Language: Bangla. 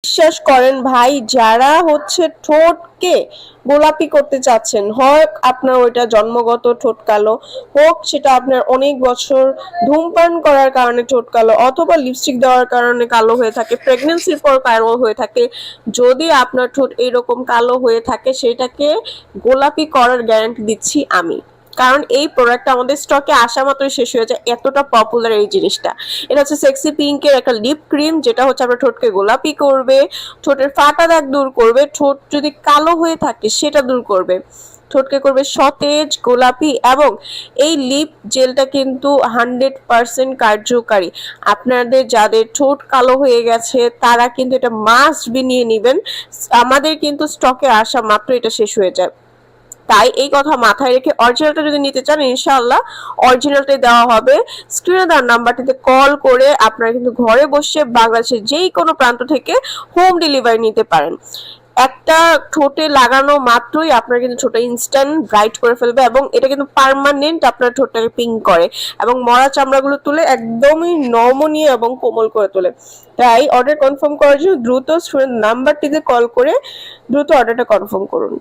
বিশ্বাস করেন ভাই, যারা হচ্ছে ঠোঁটকে গোলাপি করতে চাচ্ছেন, হয় আপনার ওইটা জন্মগত ঠোঁট কালো, হোক সেটা আপনার অনেক বছর ধূমপান করার কারণে ঠোঁট কালো, অথবা লিপস্টিক দেওয়ার কারণে কালো হয়ে থাকে, প্রেগনেন্সির পর কালো হয়ে থাকে, যদি আপনার ঠোঁট এরকম কালো হয়ে থাকে সেটাকে গোলাপি করার গ্যারান্টি দিচ্ছি আমি। কারণ এই প্রোডাক্টটা আমাদের স্টকে আসা মাত্রই শেষ হয়ে যায়, এতটা পপুলার এই জিনিসটা। এটা হচ্ছে সেক্সি পিঙ্কের একটা লিপ ক্রিম, যেটা হচ্ছে আপনার ঠোঁটকে গোলাপি করবে, ঠোঁটের ফাটা দাগ দূর করবে, ঠোঁট যদি কালো হয়ে থাকে সেটা দূর করবে, ঠোঁটকে করবে সতেজ গোলাপি। এবং এই লিপ জেলটা কিন্তু 100% কার্যকারী। আপনাদের যাদের ঠোঁট কালো হয়ে গেছে তারা কিন্তু এটা মাস্ট বি নিয়ে নেবেন, আমাদের কিন্তু স্টকে আসা মাত্র এটা শেষ হয়ে যায়। তাই এই কথা মাথায় রেখে অরিজিনালটা যদি নিতে চান, ইনশাআল্লাহ অরিজিনালটাই দেওয়া হবে। স্ক্রিনে দেওয়ার নাম্বারটিতে কল করে আপনারা কিন্তু ঘরে বসে বাংলাদেশের যেই কোনো প্রান্ত থেকে হোম ডেলিভারি নিতে পারেন। একটা ঠোঁটে লাগানো মাত্রই আপনার কিন্তু ঠোঁটে ইনস্ট্যান্ট ব্রাইট করে ফেলবে, এবং এটা কিন্তু পার্মানেন্ট আপনার ঠোঁটটাকে পিঙ্ক করে এবং মরা চামড়াগুলো তুলে একদমই নমনীয় এবং কোমল করে তোলে। তাই অর্ডার কনফার্ম করার জন্য দ্রুত স্ক্রিনের নাম্বারটিতে কল করে দ্রুত অর্ডারটা কনফার্ম করুন।